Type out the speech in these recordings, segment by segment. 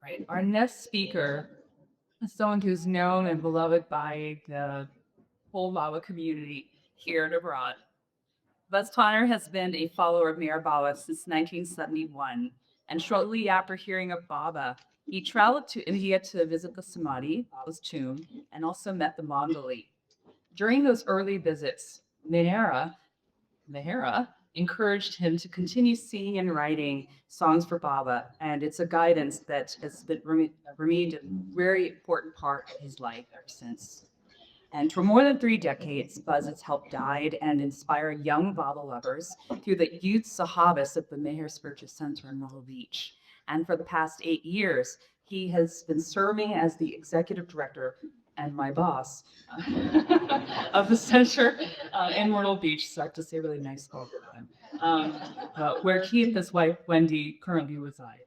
Right. Our next speaker is someone who's known and beloved by the whole Baba community here and abroad. Buzz Connor has been a follower of Mayor Baba since 1971, and shortly after hearing of Baba, he traveled to India to visit the Samadhi, Baba's tomb, and also met the Mandali. During those early visits, Mehera encouraged him to continue singing and writing songs for Baba, and it's a guidance that has remained a very important part of his life ever since. And for more than 3 decades, Buzz has helped guide and inspire young Baba lovers through the youth Sahabas of the Meher Spiritual Center in Myrtle Beach. And for the past 8 years, he has been serving as the executive director and my boss of the center in Myrtle Beach. So I have to say really nice quote for him, where he and his wife, Wendy, currently reside.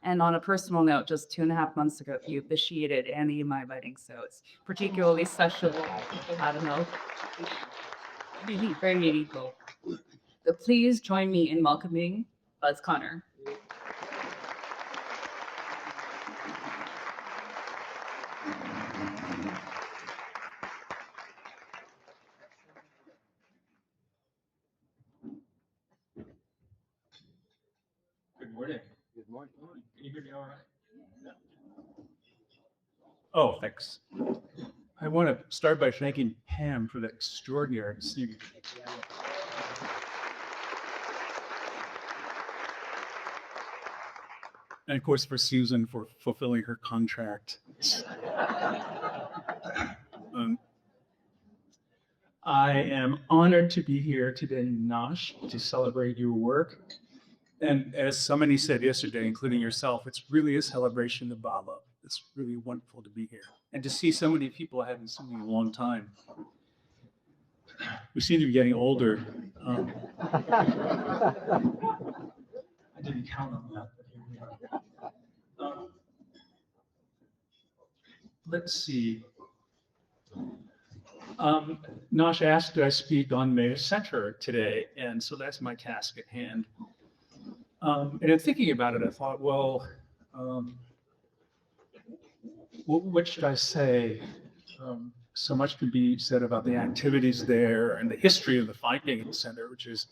And on a personal note, just 2.5 months ago, he officiated Annie and my wedding, so it's particularly special. I don't know, very meaningful. So please join me in welcoming Buzz Connor. Good morning. Good morning. Can you hear me all right? Oh, thanks. I want to start by thanking Pam for that extraordinary singing. And of course, for Susan for fulfilling her contract. Um, I am honored to be here today, Nash, to celebrate your work. And as somebody said yesterday, including yourself, it's really a celebration of Baba. It's really wonderful to be here and to see so many people I haven't seen in a long time. We seem to be getting older. I didn't count on that, but here we are. Let's see. Nash asked, do I speak on Mayor Center today? And so that's my task at hand. And in thinking about it, I thought, well, what should I say? So much could be said about the activities there and the history of the finding center, which is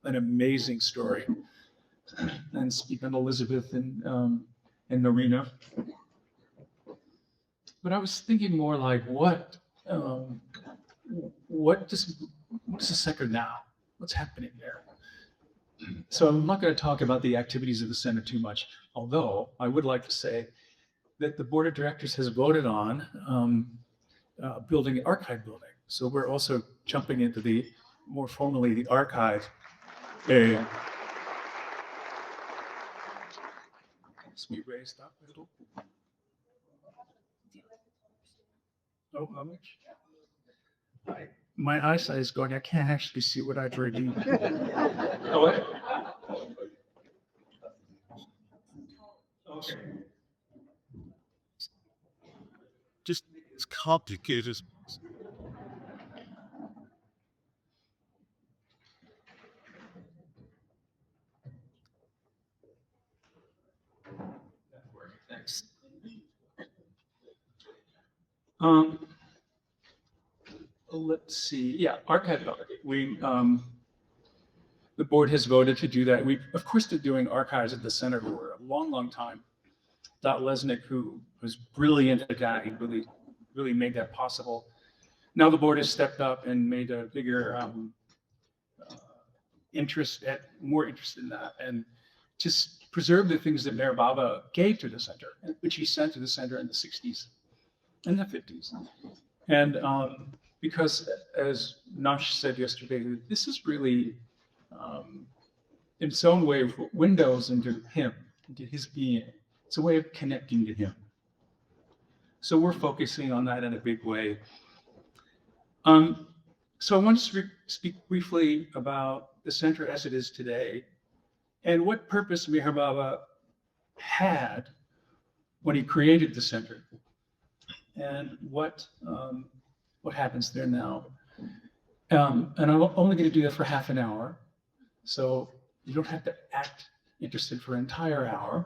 an amazing story. And speak on Elizabeth and Norina. But I was thinking more like, what is the center now? What's happening there? So I'm not going to talk about the activities of the center too much, although I would like to say that the board of directors has voted on building an archive building. So we're also jumping into the more formally the archive area. Let me raise that a little. Oh, how much? My eyesight is going. I can't actually see what I've read. Oh, wait. Okay. Just as complicated as Thanks. Let's see. Yeah, archive building. The board has voted to do that. We, of course, been doing archives at the center for a long, long time. Dot Lesnick, who was brilliant at that, he really made that possible. Now the board has stepped up and made a bigger more interest in that, and just preserve the things that Mayor Baba gave to the center, which he sent to the center in the 60s and the 50s. And because, as Nash said yesterday, this is really, in its own way, windows into him, into his being. It's a way of connecting to him. So we're focusing on that in a big way. So I want to speak briefly about the center as it is today and what purpose Meher Baba had when he created the center and what happens there now. And I'm only going to do that for half an hour. So you don't have to act interested for an entire hour.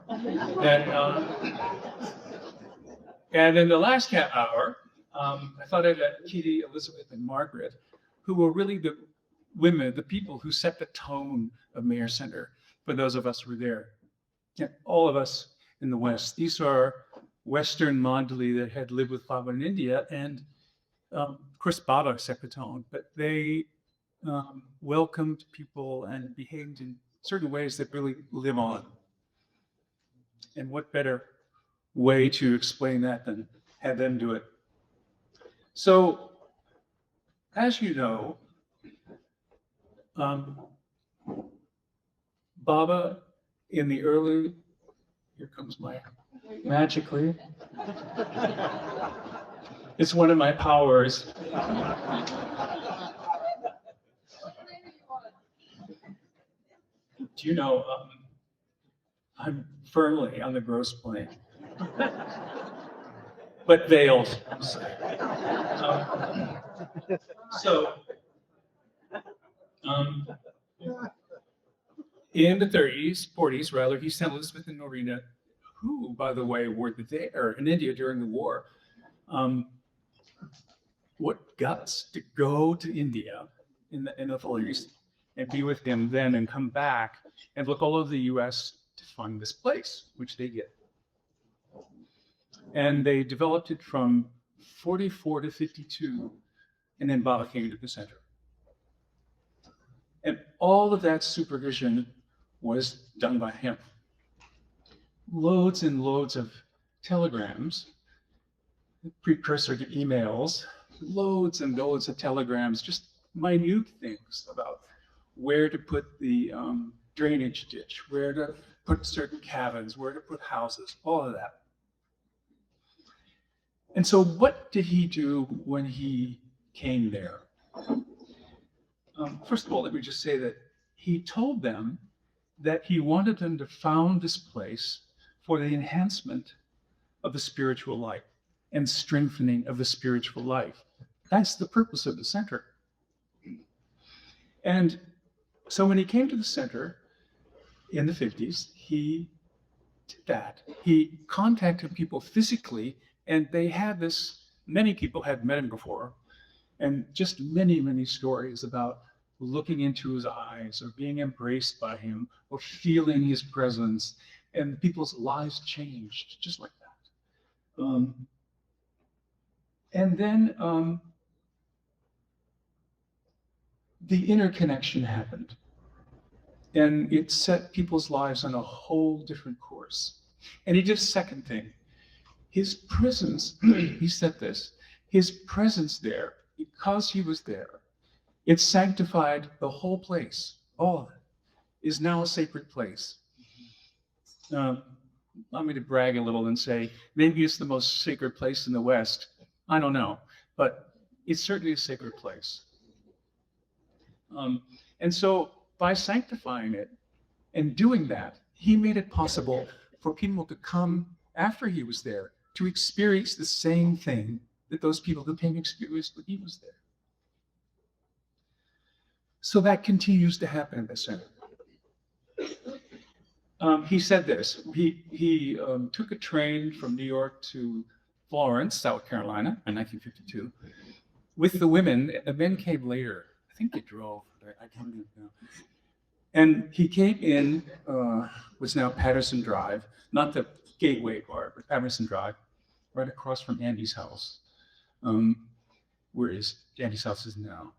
And in the last half hour, I thought I'd let Kitty, Elizabeth, and Margaret, who were really the women, the people who set the tone of Mayer Center for those of us who were there. Yeah, all of us in the West. These are Western Mandali that had lived with Baba in India, and of course Baba set the tone, but they welcomed people and behaved in certain ways that really live on. And what better way to explain that than have them do it? So, as you know, Baba in the early, here comes my magically. It's one of my powers. Do you know, I'm firmly on the gross plane, but veiled. In the 30s, 40s rather, he sent Elizabeth and Norina, who, by the way, were there in India during the war. What guts to go to India in the 40s and be with him then and come back and look all over the US to find this place, which they did. And they developed it from 44 to 52, and then Baba came to the center. And all of that supervision was done by him. Loads and loads of telegrams, precursor to emails, loads and loads of telegrams, just minute things about where to put the drainage ditch, where to put certain cabins, where to put houses, all of that. And so what did he do when he came there? First of all, let me just say that he told them that he wanted them to found this place for the enhancement of the spiritual life and strengthening of the spiritual life. That's the purpose of the center. And so when he came to the center in the 50s, he did that. He contacted people physically, and they had this, many people had met him before, and just many, many stories about looking into his eyes or being embraced by him or feeling his presence, and people's lives changed just like that. And then the interconnection happened, and it set people's lives on a whole different course. And he did a second thing. His presence, he said this, his presence there, because he was there, it sanctified the whole place. All of it is now a sacred place. Allow me to brag a little and say, maybe it's the most sacred place in the West. I don't know, but it's certainly a sacred place. And so by sanctifying it and doing that, he made it possible for people to come after he was there to experience the same thing that those people who came experienced when he was there. So that continues to happen in the center. He said this. He took a train from New York to Florence, South Carolina, in 1952, with the women. The men came later. I think they drove. I can't remember now. And he came in, was now Patterson Drive, not the Gateway Bar, but Patterson Drive, right across from Andy's house, where Andy's house is now,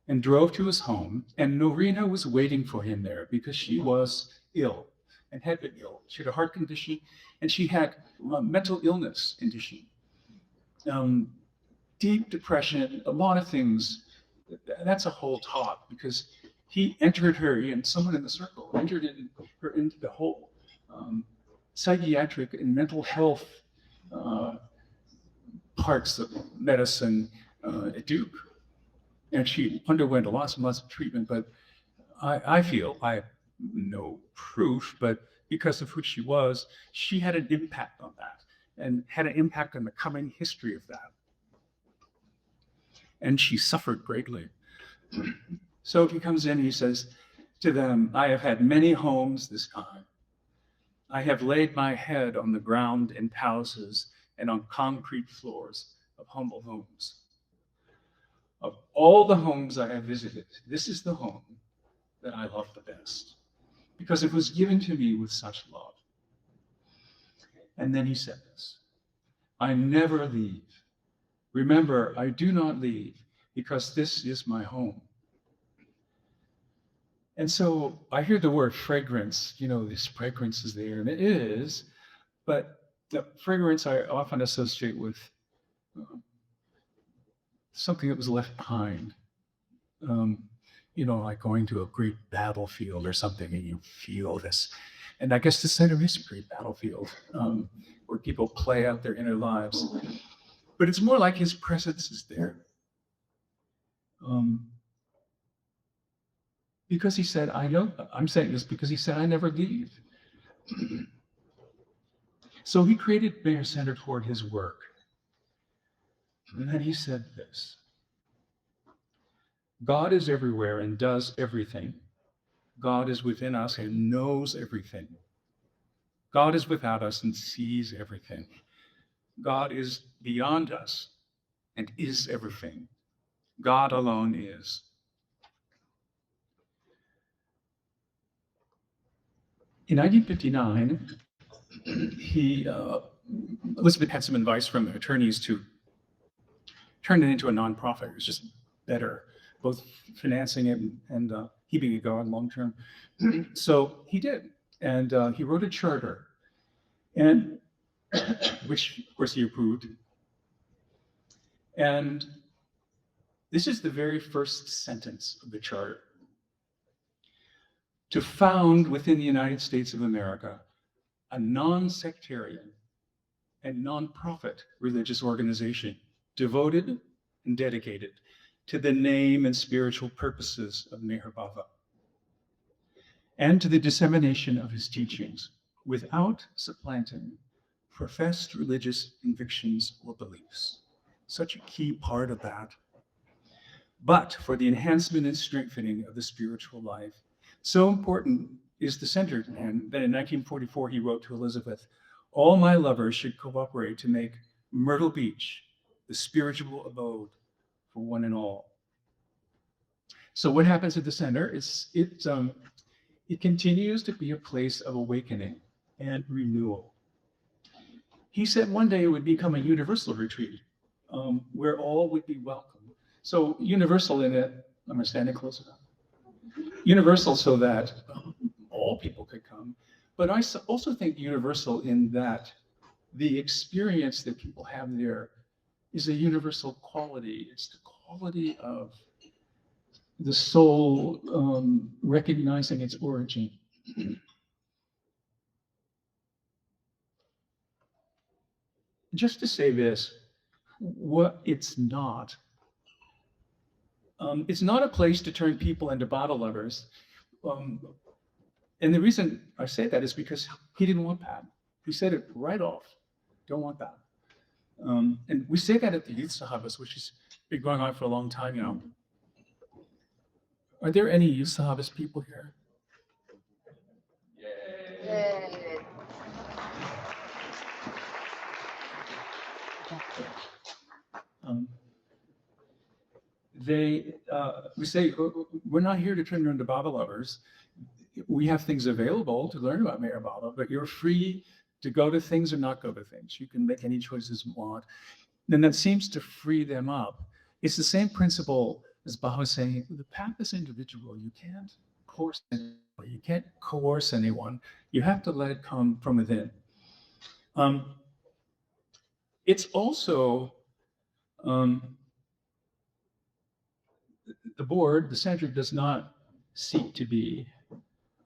and drove to his home. And Norina was waiting for him there because she was ill and had been ill. She had a heart condition, and she had a mental illness condition, deep depression, a lot of things. That's a whole talk, because he entered her in, someone in the circle entered her into the whole psychiatric and mental health parts of medicine at Duke. And she underwent lots and lots of treatment, but I feel, I have no proof, but because of who she was, she had an impact on that and had an impact on the coming history of that. And she suffered greatly. So he comes in, he says to them, I have had many homes this time, I have laid my head on the ground in palaces and on concrete floors of humble homes. Of all the homes I have visited, this is the home that I love the best, because it was given to me with such love. And then he said this, I never leave. Remember, I do not leave, because this is my home. And so I hear the word fragrance, this fragrance is there, and it is, but the fragrance I often associate with something that was left behind. Like going to a great battlefield or something, and you feel this. And I guess the center is a great battlefield where people play out their inner lives. But it's more like his presence is there. Because he said, I'm saying this because he said, I never leave. So he created Mayor Center toward his work. And then he said this, God is everywhere and does everything. God is within us and knows everything. God is without us and sees everything. God is beyond us and is everything. God alone is. In 1959, Elizabeth had some advice from the attorneys to turn it into a nonprofit. It was just better, both financing it and keeping it going long term. So he did, and he wrote a charter, and which of course he approved. And this is the very first sentence of the charter. To found within the United States of America a non-sectarian and non-profit religious organization devoted and dedicated to the name and spiritual purposes of Meher Baba and to the dissemination of his teachings without supplanting professed religious convictions or beliefs. Such a key part of that. But for the enhancement and strengthening of the spiritual life. So important is the center, and that in 1944 he wrote to Elizabeth, all my lovers should cooperate to make Myrtle Beach the spiritual abode for one and all. So what happens at the center is it continues to be a place of awakening and renewal. He said one day it would become a universal retreat where all would be welcome. So universal in it, I'm standing close enough. Universal so that all people could come. But I also think universal in that the experience that people have there is a universal quality. It's the quality of the soul recognizing its origin. Just to say this, what it's not a place to turn people into bottle lovers. And the reason I say that is because he didn't want that. He said it right off. Don't want that. And we say that at the Youth Sahabas, which has been going on for a long time. Are there any Youth Sahabas people here? Yay. We say, we're not here to turn you into Baba lovers. We have things available to learn about Meher Baba, but you're free to go to things or not go to things. You can make any choices you want. And that seems to free them up. It's the same principle as Baba saying, the path is individual. You can't coerce anyone. You can't coerce anyone. You have to let it come from within. It's also, the board, the center does not seek to be,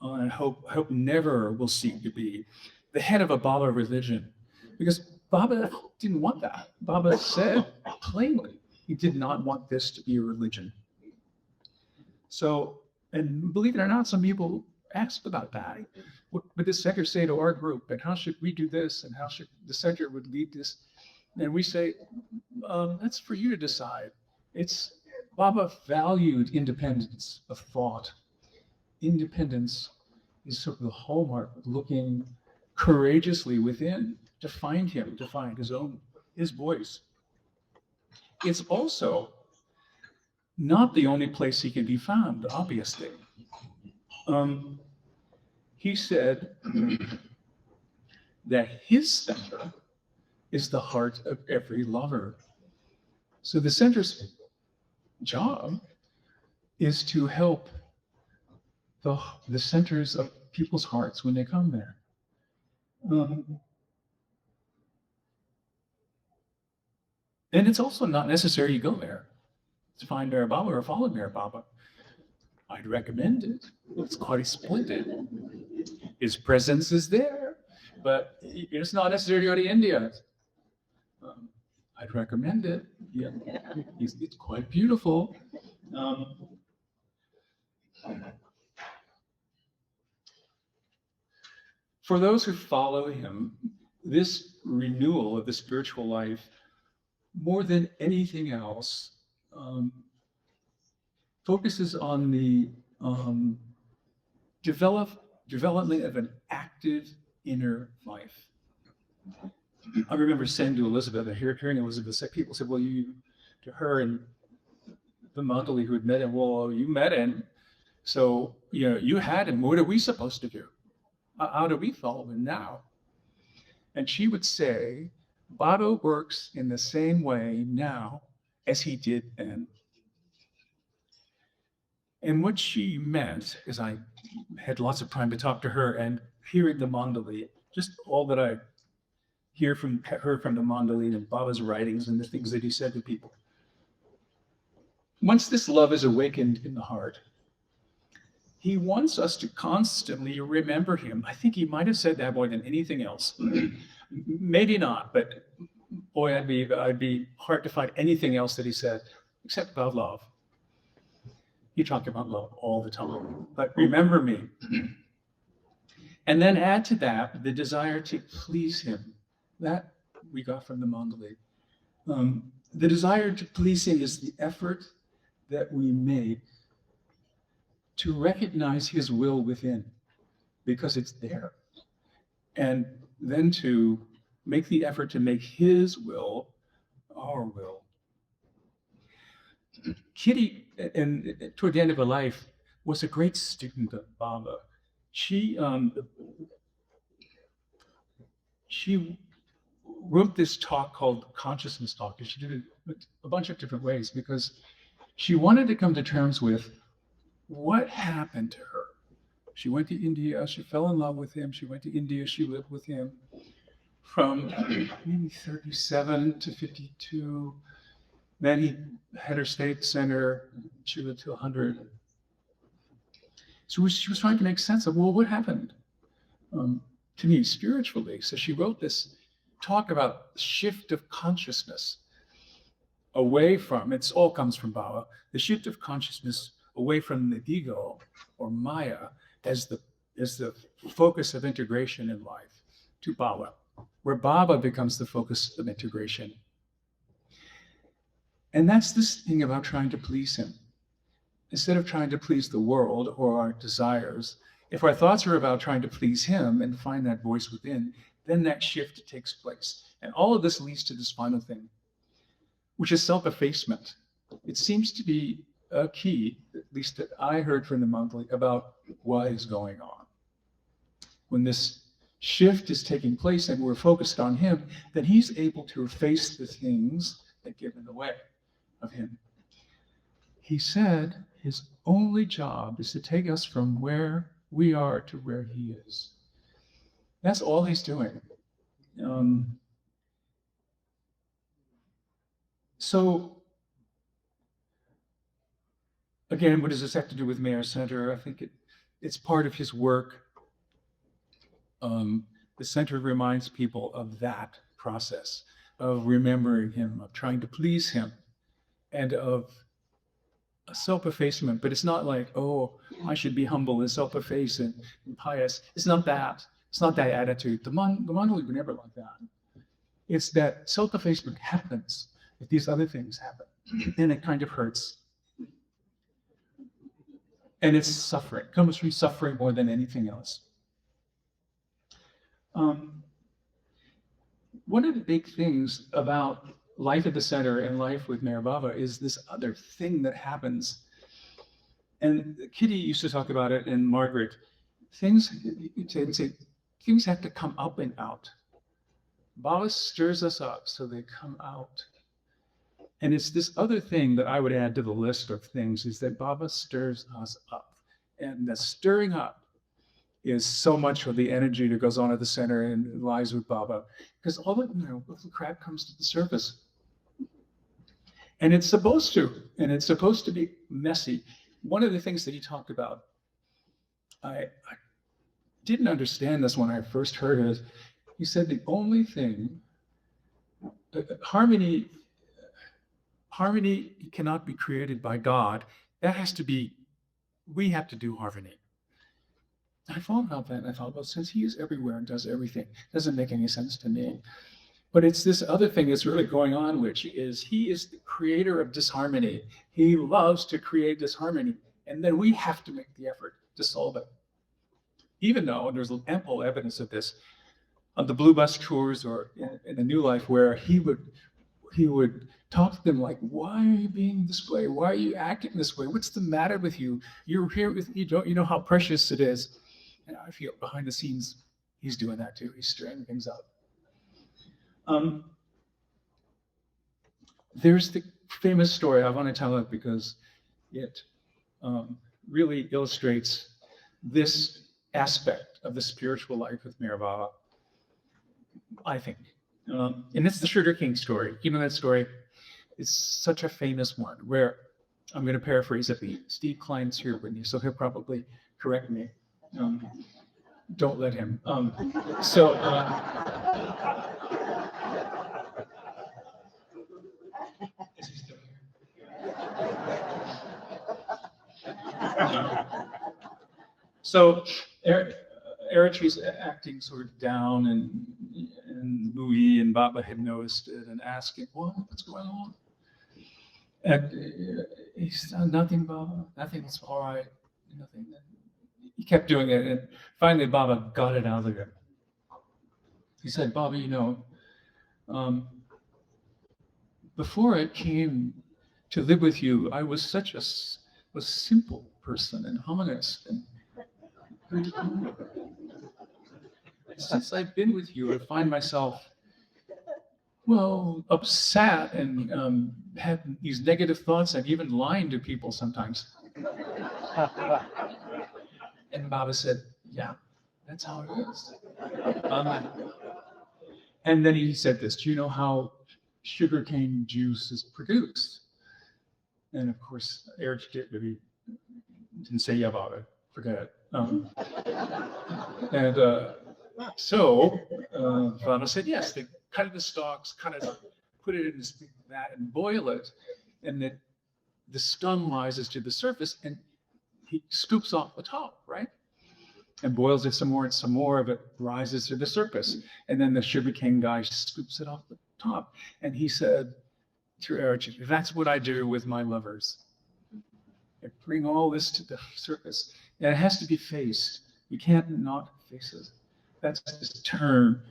and hope never will seek to be, the head of a Baba religion. Because Baba didn't want that. Baba said plainly, he did not want this to be a religion. So, and believe it or not, some people asked about that. What would the center say to our group? And how should we do this? And how should the center would lead this? And we say, that's for you to decide. Baba valued independence of thought. Independence is sort of the hallmark of looking courageously within to find him, to find his voice. It's also not the only place he can be found, obviously. He said that his center is the heart of every lover. So the center's job is to help the centers of people's hearts when they come there. And it's also not necessary you go there to find Mary Baba or follow Mary Baba. I'd recommend it. It's quite splendid. His presence is there, but it's not necessary to go to India. I'd recommend it. Yeah, it's quite beautiful. For those who follow him, this renewal of the spiritual life, more than anything else, focuses on the development of an active inner life. I remember saying to Elizabeth, hearing Elizabeth say, people said, well, to her and the Mandali who had met him, well, you met him, so you had him. What are we supposed to do? How do we follow him now? And she would say, Baba works in the same way now as he did then. And what she meant, is I had lots of time to talk to her, and hearing the Mandali, just all that I heard from the Mandali and Baba's writings and the things that he said to people. Once this love is awakened in the heart, he wants us to constantly remember him. I think he might have said that more than anything else. Maybe not, but boy, I'd be hard to find anything else that he said except about love. He talked about love all the time, but remember me. And then add to that the desire to please him. That we got from the Mandali. The desire to please him is the effort that we make to recognize his will within, because it's there. And then to make the effort to make his will our will. Kitty, and toward the end of her life, was a great student of Baba. She wrote this talk called Consciousness Talk, and she did it a bunch of different ways because she wanted to come to terms with what happened to her. She went to India, she fell in love with him, she went to India, she lived with him from maybe 37 to 52. Then he had her stay at the center, she lived to 100. So she was trying to make sense of, well, what happened to me spiritually? So she wrote this talk about the shift of consciousness away from, it all comes from Baba, the shift of consciousness away from the ego or Maya as the focus of integration in life to Baba, where Baba becomes the focus of integration. And that's this thing about trying to please him. Instead of trying to please the world or our desires, if our thoughts are about trying to please him and find that voice within, then that shift takes place. And all of this leads to this final thing, which is self-effacement. It seems to be a key, at least that I heard from the Mandali, about what is going on. When this shift is taking place and we're focused on him, then he's able to efface the things that get in the way of him. He said his only job is to take us from where we are to where he is. That's all he's doing. So, again, what does this have to do with Mayor Center? I think it's part of his work. The center reminds people of that process, of remembering him, of trying to please him, and of a self-effacement. But it's not like, oh, I should be humble and self-effaced and pious. It's not that. It's not that attitude. The Mandali were never like that. It's that self-effacement happens if these other things happen, and it kind of hurts. And it's suffering. It comes from suffering more than anything else. Um, One of the big things about life at the center and life with Mayor Bava is this other thing that happens. And Kitty used to talk about it, and Margaret. Things, say, things have to come up and out. Bava stirs us up so they come out. And it's this other thing that I would add to the list of things is that Baba stirs us up. And the stirring up is so much of the energy that goes on at the center and lies with Baba. Because all the crap comes to the surface. And it's supposed to be messy. One of the things that he talked about, I didn't understand this when I first heard it. He said the only thing, harmony cannot be created by God. That has to be, we have to do harmony. I thought about that, and I thought, well, since he is everywhere and does everything, it doesn't make any sense to me. But it's this other thing that's really going on, which is he is the creator of disharmony. He loves to create disharmony, and then we have to make the effort to solve it. Even though, and there's ample evidence of this, on the Blue Bus tours or in a New Life, where he would talk to them like, why are you being this way? Why are you acting this way? What's the matter with you? You're here with me. Don't you know how precious it is? And I feel behind the scenes, he's doing that too. He's stirring things up. There's the famous story. I want to tell it because it really illustrates this aspect of the spiritual life with Meher Baba, I think. And it's the Sugar King story. You know that story? It's such a famous one where, I'm going to paraphrase it. Steve Klein's here with me, so he'll probably correct me. Don't let him. Is he still here? So Eritree's acting sort of down, and Louis and Baba had noticed it and asking, what's going on? And he said, nothing, Baba, nothing's all right, nothing. He kept doing it, and finally Baba got it out of him. He said, Baba, before I came to live with you, I was such a simple person and harmonious. And since I've been with you, I find myself, upset and have these negative thoughts and even lying to people sometimes. And Baba said, yeah, that's how it is. And then he said this, do you know how sugarcane juice is produced? And of course, Eric didn't say yeah about it, forget it. So Baba said, yes, they cut the stalks, put it in this big vat and boil it, and then the scum rises to the surface, and he scoops off the top, right? And boils it some more, and some more of it rises to the surface. And then the sugarcane guy scoops it off the top. And he said to Eric, that's what I do with my lovers. I bring all this to the surface. And it has to be faced. You can't not face it. That's this term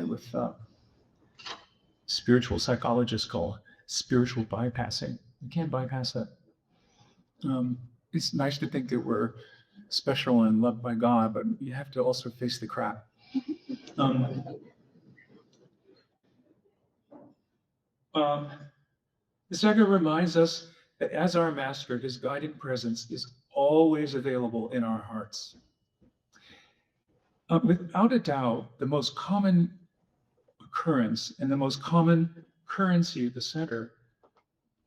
with spiritual psychologists call spiritual bypassing. You can't bypass that. It's nice to think that we're special and loved by God, but you have to also face the crap. The Sangha reminds us that as our master, his guiding presence is always available in our hearts. Without a doubt, the most common occurrence and the most common currency at the center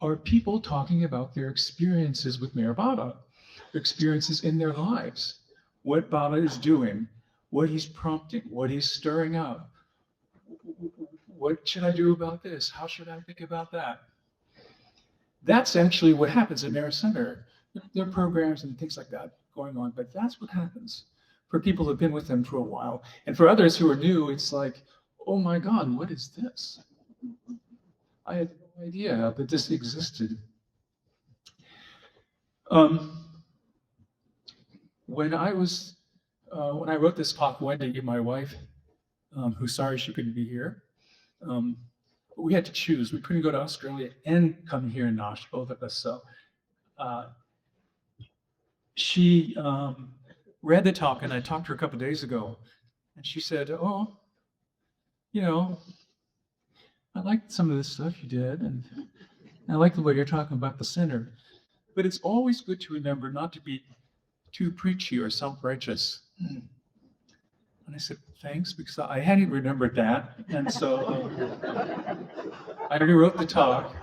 are people talking about their experiences with Meher Baba, their experiences in their lives, what Baba is doing, what he's prompting, what he's stirring up. What should I do about this? How should I think about that? That's actually what happens at Meher Center. There are programs and things like that going on, but that's what happens for people who've been with them for a while. And for others who are new, it's like, oh my God, what is this? I had no idea that this existed. When I wrote this talk, Wendy, my wife, who's sorry she couldn't be here. But we had to choose. We couldn't go to Australia and come here in Nosh, both of us. So she read the talk, and I talked to her a couple of days ago, and she said, "Oh, you know, I liked some of the stuff you did, and I like the way you're talking about the center. But it's always good to remember not to be too preachy or self-righteous." And I said, "Thanks," because I hadn't remembered that. And so I rewrote the talk.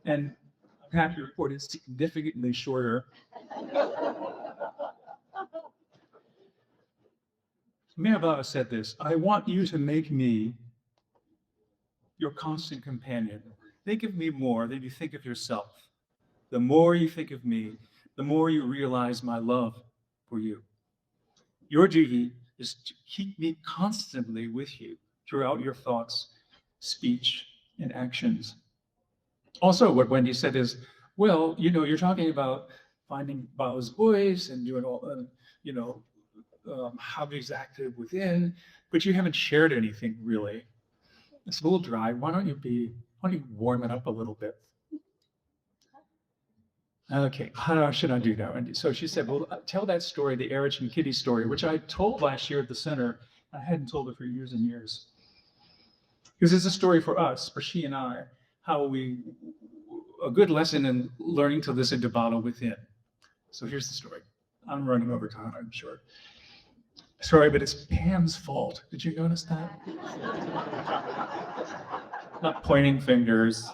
And I'm happy to report it's significantly shorter. Mayor Baba said this: "I want you to make me your constant companion. Think of me more than you think of yourself. The more you think of me, the more you realize my love for you. Your duty is to keep me constantly with you throughout your thoughts, speech, and actions." Also, what Wendy said is, well, you're talking about finding Baba's voice and doing all, hobbies active within, but you haven't shared anything really. It's a little dry. Why don't you warm it up a little bit? Okay, how should I do that? And so she said, well, tell that story, the Erich and Kitty story, which I told last year at the center. I hadn't told it for years and years. Because it's a story for us, for she and I, a good lesson in learning to listen to Baba within. So here's the story. I'm running over time, I'm sure. Sorry, but it's Pam's fault. Did you notice that? Not pointing fingers.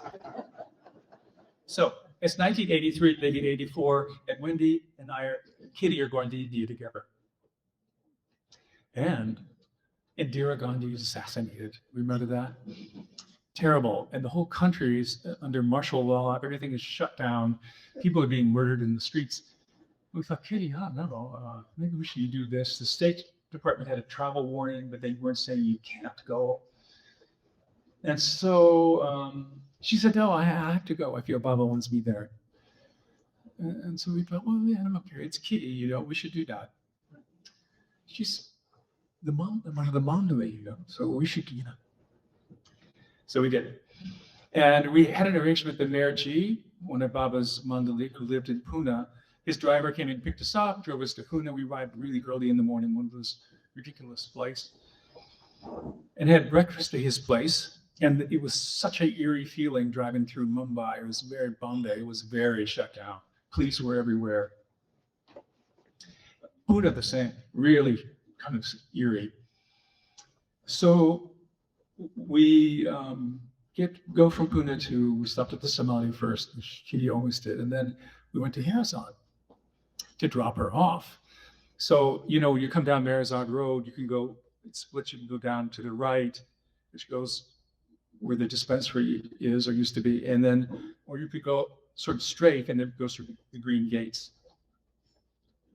So it's 1983, 1984, and Wendy and Kitty are going to India together. And Indira Gandhi is assassinated. Remember that? Terrible. And the whole country is under martial law. Everything is shut down. People are being murdered in the streets. We thought, Kitty, I don't know, maybe we should do this. The State Department had a travel warning, but they weren't saying you can't go. And so she said, no, I have to go. I feel Baba wants me there. And so we thought, well, yeah, I'm up here. It's Kitty, we should do that. She's one of the Mandalay, so we should, So we did. And we had an arrangement with the Mayor G, one of Baba's Mandalay, who lived in Pune. His driver came and picked us up, drove us to Pune. We arrived really early in the morning, one of those ridiculous flights, and had breakfast at his place. And it was such an eerie feeling driving through Mumbai. It was very Bombay. It was very shut down. Police were everywhere. Pune the same, really kind of eerie. So we go from Pune we stopped at the Somali first, which Kitty always did, and then we went to Harazad to drop her off. So, you come down Marazad Road, you can go, it splits, you can go down to the right, which goes where the dispensary is or used to be, and then, or you could go sort of straight and it goes through the green gates.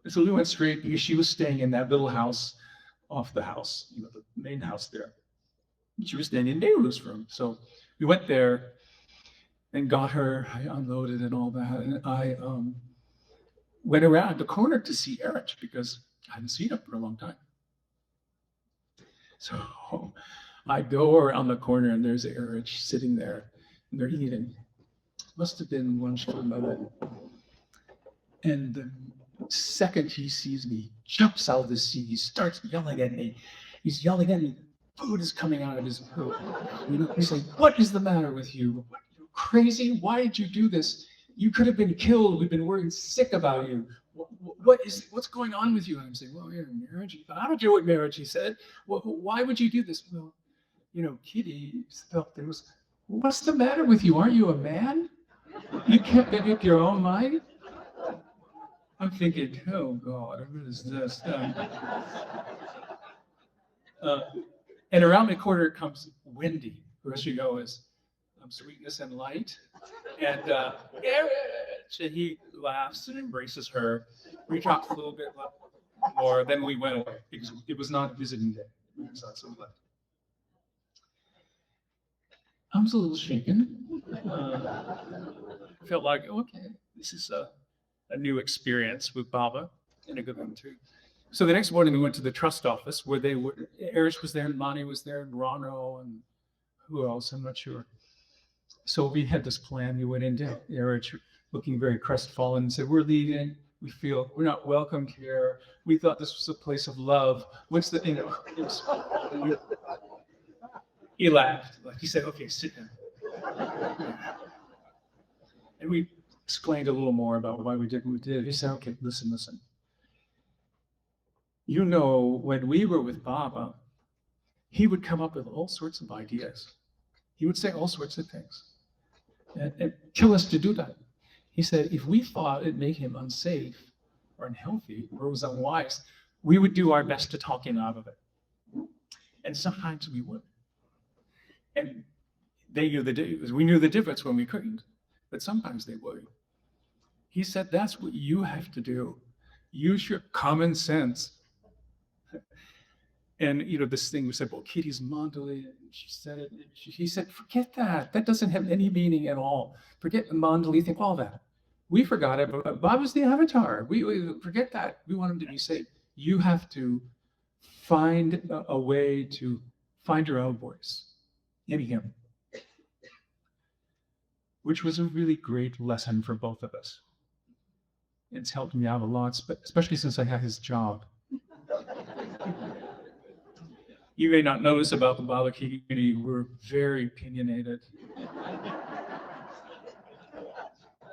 And so we went straight because she was staying in that little house off the house, the main house there. She was staying in Nehru's room. So we went there and got her, I unloaded and all that, and I went around the corner to see Erich because I hadn't seen him for a long time. So I go around the corner and there's Erich sitting there and they're eating. Must have been lunch for a moment. And the second he sees me, jumps out of the seat, he starts yelling at me. He's yelling at me, food is coming out of his throat. He's like, what is the matter with you? What, you crazy? Why did you do this? You could have been killed. We've been worried sick about you. What's going on with you? And I'm saying, well, you're in marriage. I don't know what marriage, he said. Well, why would you do this? Well, Kitty felt there was, what's the matter with you? Aren't you a man? You can't make up your own mind? I'm thinking, oh God, what is this? And around the corner comes Wendy, who as you know is sweetness and light. And and he laughs and embraces her. We talked a little bit more, then we went away because it was not visiting day. So we left. I was a little shaken. I felt like, okay, this is a new experience with Baba, and a good one too. So the next morning we went to the trust office where Erich was there and Monty was there and Ronno and who else, I'm not sure. So we had this plan. We went into Erich looking very crestfallen and said, we're leaving. We feel we're not welcomed here. We thought this was a place of love. What's the, he laughed. Like he said, okay, sit down. And we explained a little more about why we did what we did. He said, okay, listen. You know, when we were with Baba, he would come up with all sorts of ideas. He would say all sorts of things and kill us to do that. He said, if we thought it'd make him unsafe or unhealthy or was unwise, we would do our best to talk him out of it. And sometimes we would. And they knew we knew the difference when we couldn't, but sometimes they would. He said, that's what you have to do. Use your common sense. And this thing we said, well, Kitty's mandali, and she said it. He said, forget that. That doesn't have any meaning at all. Forget the mandali thing, all that. We forgot it, but Baba's the avatar. We forget that. We want him to be safe. You have to find a way to find your own voice in him, which was a really great lesson for both of us. It's helped me out a lot, especially since I had his job. You may not notice about the Baba community, we're very opinionated.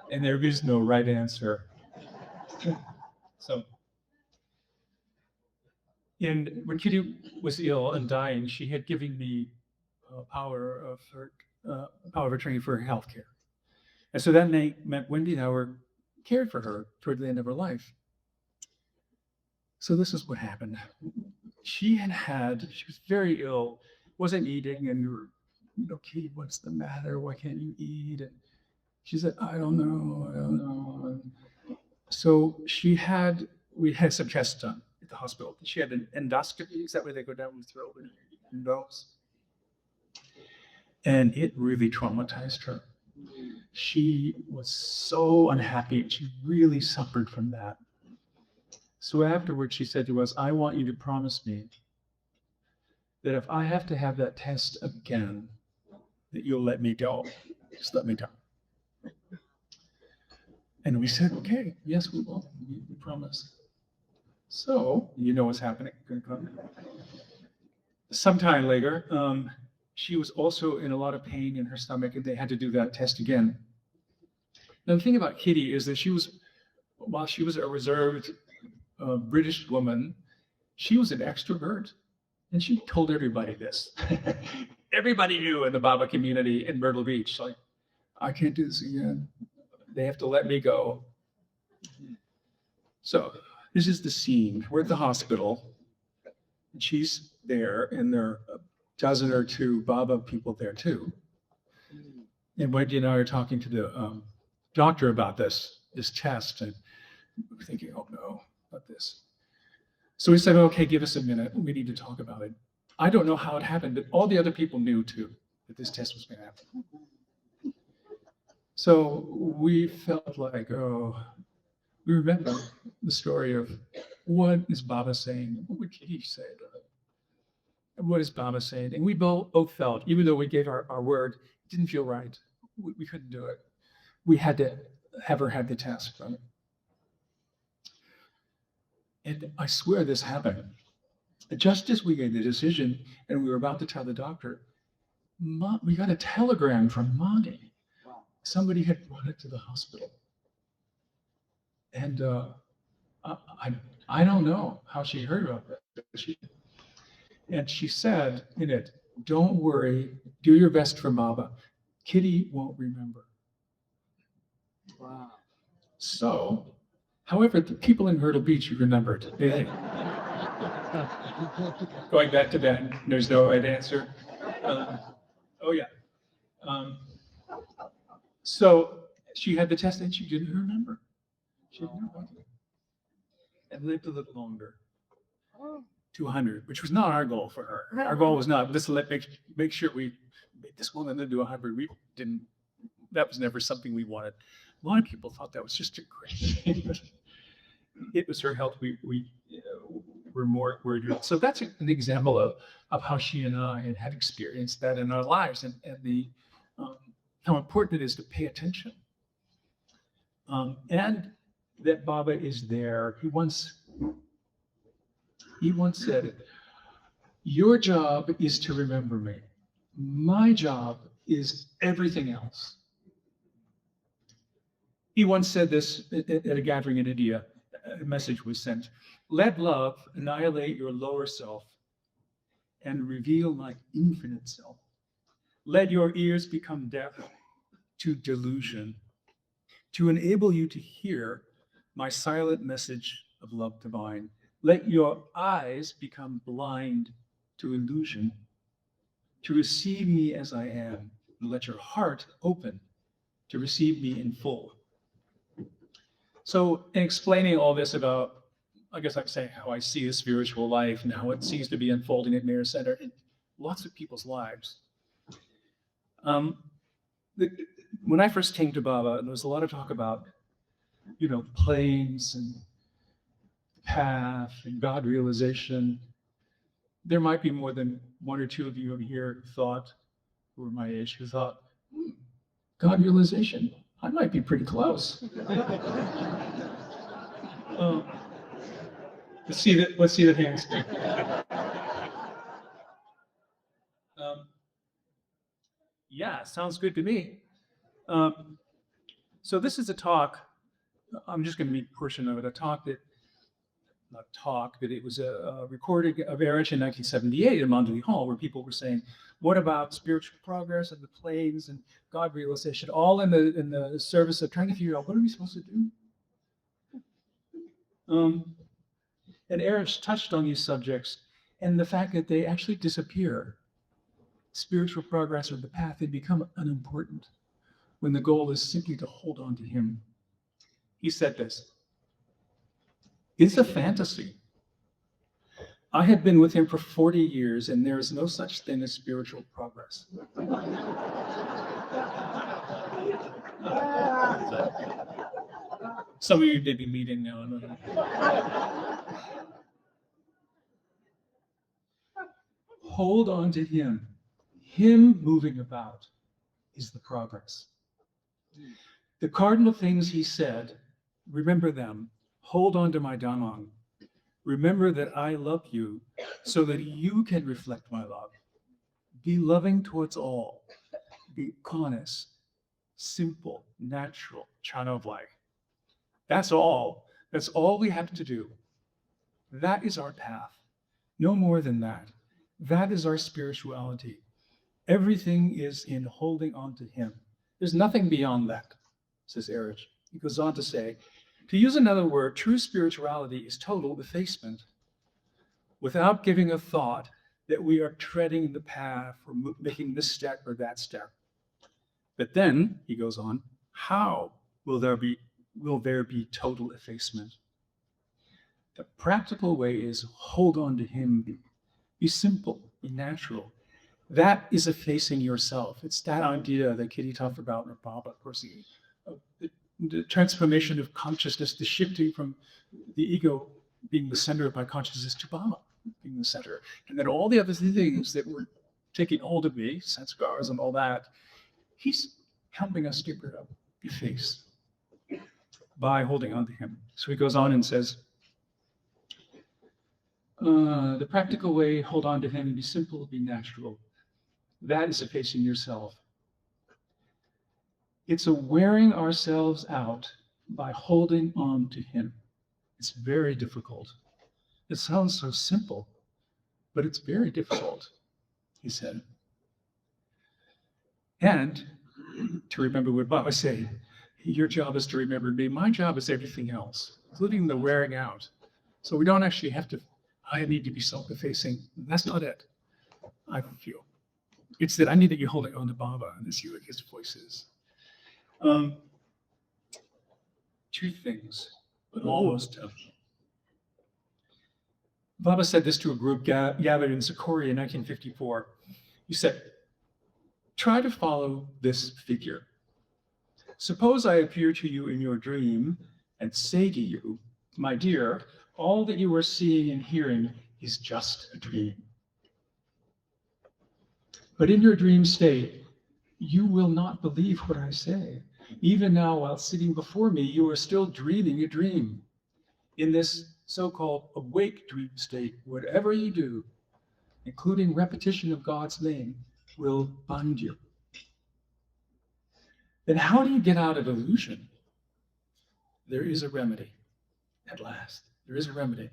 And there is no right answer. So, when Kitty was ill and dying, she had given me power of attorney for her health care. And so that meant Wendy and I cared for her toward the end of her life. So this is what happened. She was very ill, wasn't eating, and we were, Kitty, what's the matter? Why can't you eat? And she said, I don't know. And so we had some tests done at the hospital. She had an endoscopy. Is that where they go down the throat and nose? And it really traumatized her. She was so unhappy. She really suffered from that. So afterwards, she said to us, I want you to promise me that if I have to have that test again, that you'll let me go. Just let me go. And we said, okay, yes, we will. We promise. So, you know what's happening. Sometime later, she was also in a lot of pain in her stomach, and they had to do that test again. Now, the thing about Kitty is that while she was a reserved British woman, she was an extrovert, and she told everybody this. Everybody knew in the Baba community in Myrtle Beach, like, I can't do this again. They have to let me go. So this is the scene. We're at the hospital, and she's there, and there are a dozen or two Baba people there too. And Wendy and I are talking to the doctor about this test, and we're thinking, oh no, not this. So we said, okay, give us a minute. We need to talk about it. I don't know how it happened, but all the other people knew too that this test was going to happen. So we felt like, we remember the story of what is Baba saying? What would Kitty say? What is Baba saying? And we both felt, even though we gave our word, it didn't feel right. We couldn't do it. We had to have her have the test. Right? And I swear this happened. Just as we made the decision and we were about to tell the doctor, we got a telegram from Monty. Somebody had brought it to the hospital. And I don't know how she heard about that. And she said in it, don't worry, do your best for Baba. Kitty won't remember. Wow. So, however, the people in Myrtle Beach remembered. Going back to that, there's no right answer. So she had the test and she didn't remember. She didn't remember. And lived a little longer. 200, which was not our goal for her. Our goal was not, let's make sure we made this woman live to 100. We didn't, that was never something we wanted. A lot of people thought that was just a great thing. it was her health we were more worried about. So that's an example of how she and I had experienced that in our lives, and the um, how important it is to pay attention. And that Baba is there. He once said, "Your job is to remember me. My job is everything else." He once said this at a gathering in India. A message was sent: "Let love annihilate your lower self and reveal my infinite self. Let your ears become deaf to delusion, to enable you to hear my silent message of love divine. Let your eyes become blind to illusion, to receive me as I am, and let your heart open to receive me in full." So, in explaining all this about, I guess I'd say, how I see a spiritual life and how it seems to be unfolding at Mirror Center in lots of people's lives. Um, the, when I first came to Baba, there was a lot of talk about, planes and path and God realization. There might be more than one or two of you here who are my age, who thought, God realization, I might be pretty close. Um, let's see the hands. Yeah, sounds good to me. So this is a talk. I'm just going to read a portion of it. But it was a recording of Erich in 1978 in Mondeley Hall, where people were saying, "What about spiritual progress and the planes and God realization?" All in the service of trying to figure out what are we supposed to do. And Erich touched on these subjects and the fact that they actually disappear. Spiritual progress or the path, they become unimportant when the goal is simply to hold on to him. He said this: "It's a fantasy. I have been with him for 40 years, and there is no such thing as spiritual progress." Some of you did be meeting now. Hold on to him. Him moving about is the progress. The cardinal things he said, remember them. Hold on to my Dhamma. Remember that I love you so that you can reflect my love. Be loving towards all. Be honest, simple, natural, childlike. That's all. That's all we have to do. That is our path. No more than that. That is our spirituality. Everything is in holding on to him. There's nothing beyond that, says Erich. He goes on to say, to use another word, true spirituality is total effacement, without giving a thought that we are treading the path or making this step or that step. But then, he goes on, how will there be total effacement? The practical way is hold on to him, be simple, be natural. That is effacing yourself. It's that idea that Kitty talked about in Baba, of course, the transformation of consciousness, the shifting from the ego being the center of my consciousness to Baba being the center. And then all the other things that were taking hold of me, sanskars and all that, he's helping us get rid of, efface, by holding on to him. So he goes on and says, the practical way, hold on to him and be simple, be natural. That is effacing yourself. It's a wearing ourselves out by holding on to him. It's very difficult. It sounds so simple, but it's very difficult, he said. And to remember what Baba said, your job is to remember me. My job is everything else, including the wearing out. So we don't actually have to, I need to be self-effacing. That's not it, I feel. It's that I need that you're holding on to Baba and see what his voice is. Two things, but almost. Baba said this to a group gathered in Sokoria in 1954. He said, try to follow this figure. Suppose I appear to you in your dream and say to you, my dear, all that you are seeing and hearing is just a dream. But in your dream state, you will not believe what I say. Even now, while sitting before me, you are still dreaming a dream. In this so-called awake dream state, whatever you do, including repetition of God's name, will bind you. Then how do you get out of illusion? There is a remedy. At last, there is a remedy.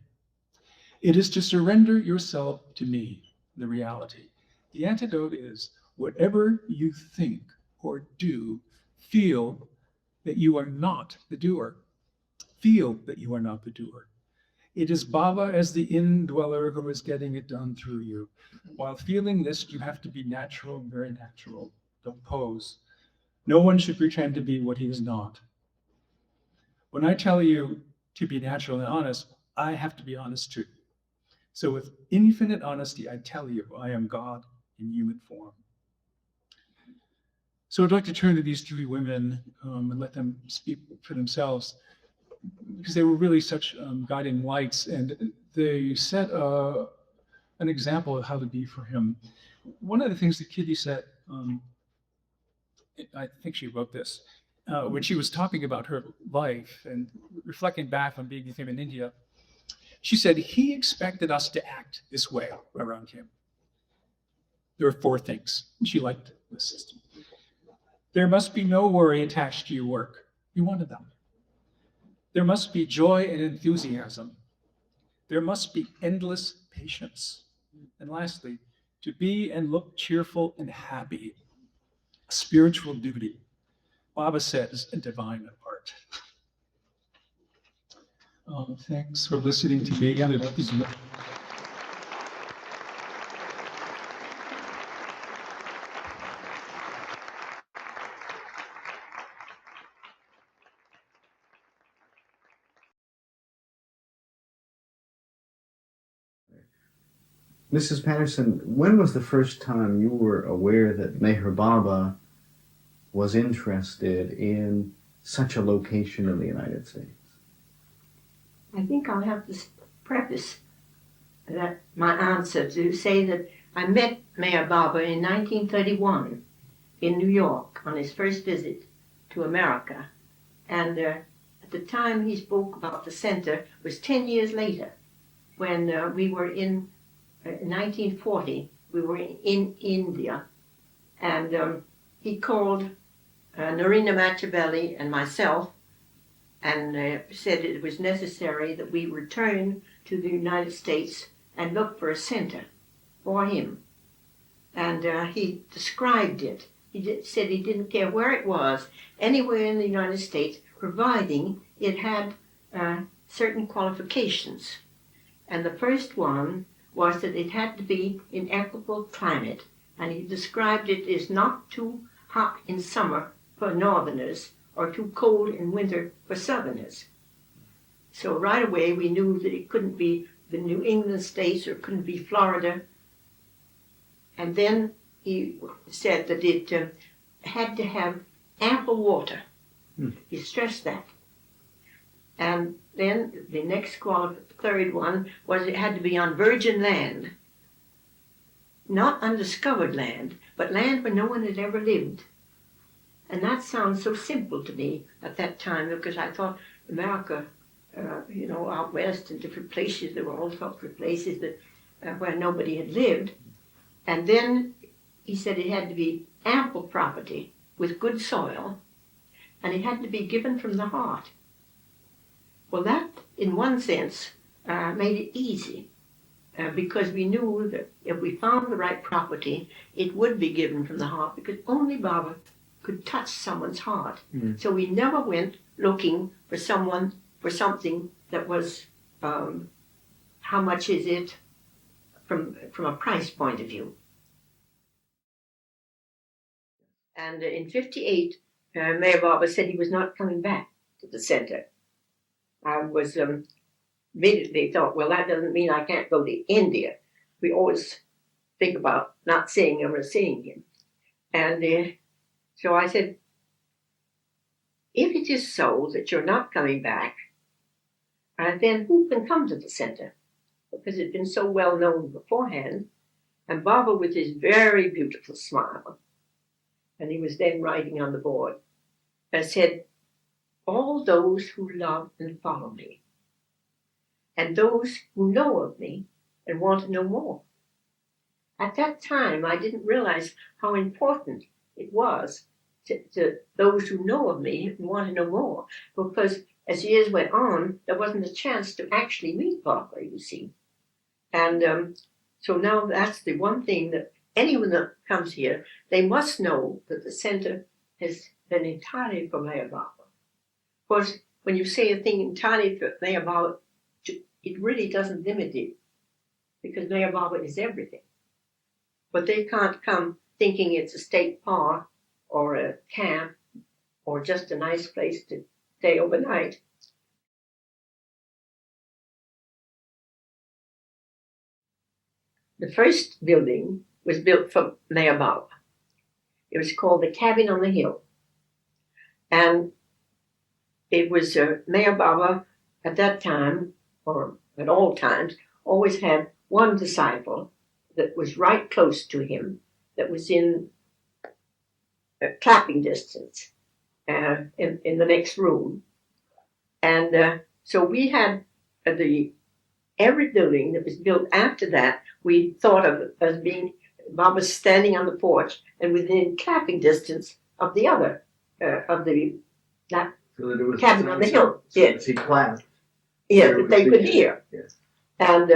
It is to surrender yourself to me, the reality. The antidote is whatever you think or do, feel that you are not the doer. Feel that you are not the doer. It is Baba as the indweller who is getting it done through you. While feeling this, you have to be natural, very natural. Don't pose. No one should pretend to be what he is not. When I tell you to be natural and honest, I have to be honest too. So with infinite honesty, I tell you, I am God in human form. So I'd like to turn to these three women and let them speak for themselves, because they were really such guiding lights, and they set an example of how to be for him. One of the things that Kitty said, I think she wrote this, when she was talking about her life and reflecting back on being with him in India, she said he expected us to act this way around him. There are four things. She liked the system. There must be no worry attached to your work. He wanted them. There must be joy and enthusiasm. There must be endless patience. And lastly, to be and look cheerful and happy, a spiritual duty. Baba says a divine art. Thanks for listening to me. Mrs. Patterson, when was the first time you were aware that Meher Baba was interested in such a location in the United States? I think I'll have to preface that my answer to say that I met Meher Baba in 1931 in New York on his first visit to America. And at the time he spoke about the center was 10 years later, when we were in 1940, we were in India, and he called Narina Machiavelli and myself and said it was necessary that we return to the United States and look for a center for him. And he described it. He said he didn't care where it was, anywhere in the United States, providing it had certain qualifications. And the first one was that it had to be in equable climate. And he described it as not too hot in summer for northerners or too cold in winter for southerners. So right away we knew that it couldn't be the New England states or couldn't be Florida. And then he said that it had to have ample water. He stressed that. And then the next third one was it had to be on virgin land. Not undiscovered land, but land where no one had ever lived. And that sounds so simple to me at that time, because I thought America, out west and different places, there were all sorts of places that where nobody had lived. And then he said it had to be ample property with good soil, and it had to be given from the heart. Well, that, in one sense, made it easy, because we knew that if we found the right property, it would be given from the heart, because only Baba could touch someone's heart. So we never went looking for something that was, how much is it from a price point of view. And in 58, Meher Baba said he was not coming back to the center. I was immediately thought, well, that doesn't mean I can't go to India. We always think about not seeing him or seeing him. And so I said, if it is so that you're not coming back, And then who can come to the center? Because it had been so well known beforehand. And Baba, with his very beautiful smile, and he was then writing on the board, and said, all those who love and follow me, and those who know of me and want to know more. At that time, I didn't realize how important it was to those who know of me and want to know more, because as years went on, there wasn't a chance to actually meet Baba, you see. And so now that's the one thing that anyone that comes here, they must know that the center has been entirely for Meher Baba. Of course, when you say a thing entirely for Meher Baba, it really doesn't limit it, because Meher Baba is everything. But they can't come thinking it's a state park or a camp or just a nice place to stay overnight. The first building was built for Meher Baba. It was called the Cabin on the Hill. And it was Meher Baba at that time, or at all times, always had one disciple that was right close to him, that was in clapping distance in the next room. And so we had every building that was built after that, we thought of as being Baba standing on the porch and within clapping distance of the other, of that So that it was cabin on the hill. So Yes. he clapped. Yeah, So that they could hear. Yes. And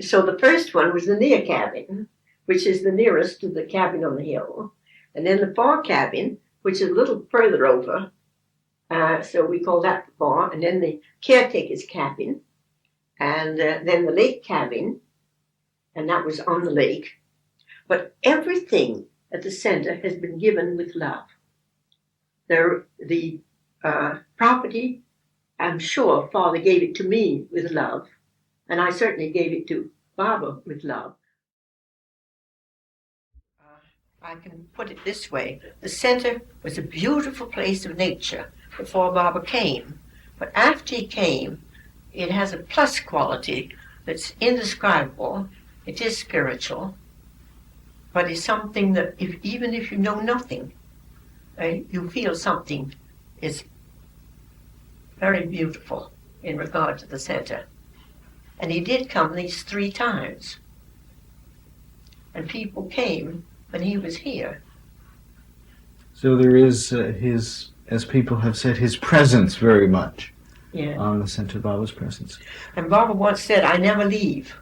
so the first one was the near cabin, which is the nearest to the cabin on the hill. And then the far cabin, which is a little further over. So we call that the far. And then the caretaker's cabin. And then the lake cabin. And that was on the lake. But everything at the center has been given with love. The property, I'm sure Father gave it to me with love. And I certainly gave it to Baba with love. I can put it this way. The center was a beautiful place of nature before Baba came. But after he came, it has a plus quality that's indescribable. It is spiritual. But it's something that even if you know nothing, you feel something is very beautiful in regard to the center. And he did come these 3 times. And people came when he was here. So there is his, as people have said, his presence very much Yeah. on the center, Baba's presence. And Baba once said, I never leave.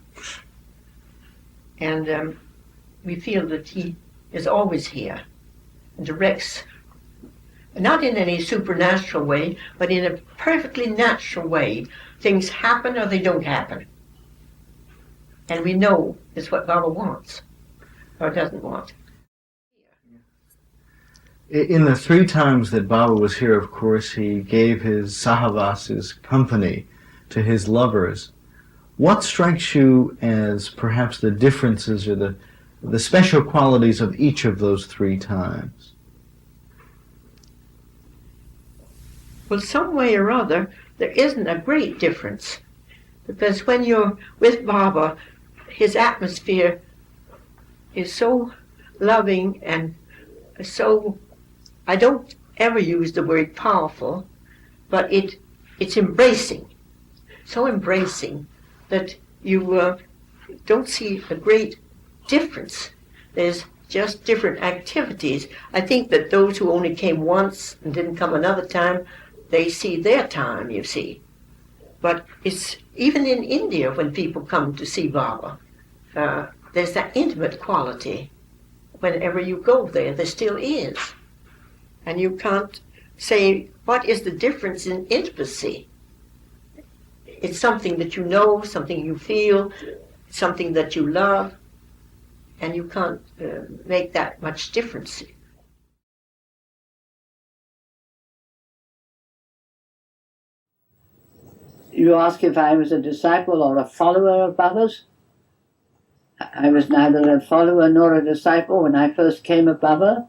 And we feel that he is always here and directs, not in any supernatural way, but in a perfectly natural way. Things happen or they don't happen. And we know it's what Baba wants or doesn't want. In the 3 times that Baba was here, of course, he gave his sahavas, company, to his lovers. What strikes you as perhaps the differences or the special qualities of each of those 3 times? Well, some way or other, there isn't a great difference. Because when you're with Baba, his atmosphere is so loving and so, I don't ever use the word powerful, but it's embracing. So embracing that you don't see a great difference. There's just different activities. I think that those who only came once and didn't come another time, they see their time, you see. But it's even in India when people come to see Baba, there's that intimate quality. Whenever you go there still is. And you can't say, what is the difference in intimacy? It's something that you know, something you feel, something that you love, and you can't make that much difference. You ask if I was a disciple or a follower of Baba's? I was neither a follower nor a disciple when I first came to Baba,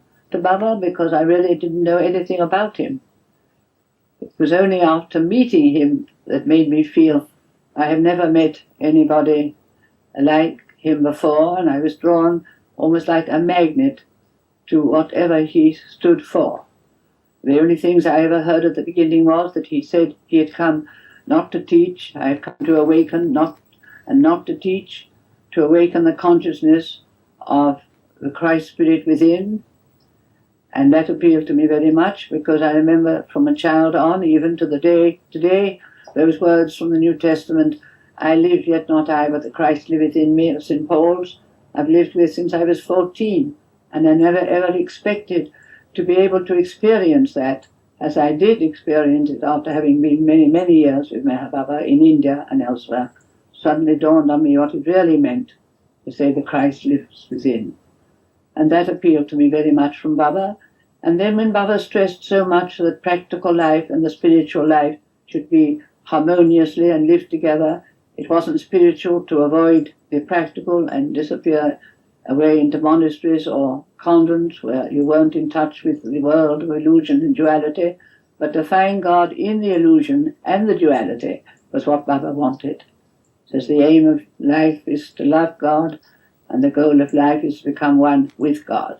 because I really didn't know anything about him. It was only after meeting him that made me feel I have never met anybody like him before, and I was drawn almost like a magnet to whatever he stood for. The only things I ever heard at the beginning was that he said he had come not to teach, I had come to awaken, not to teach, to awaken the consciousness of the Christ Spirit within. And that appealed to me very much, because I remember from a child on, even to the day today, those words from the New Testament, I live yet not I, but the Christ liveth in me, of St. Paul's, I've lived with since I was 14, and I never ever expected to be able to experience that as I did experience it after having been many, many years with Meher Baba in India and elsewhere. Suddenly dawned on me what it really meant to say the Christ lives within. And that appealed to me very much from Baba. And then when Baba stressed so much that practical life and the spiritual life should be harmoniously and live together, it wasn't spiritual to avoid the practical and disappear away into monasteries or convents where you weren't in touch with the world of illusion and duality, but to find God in the illusion and the duality was what Baba wanted. Says the aim of life is to love God, and the goal of life is to become one with God.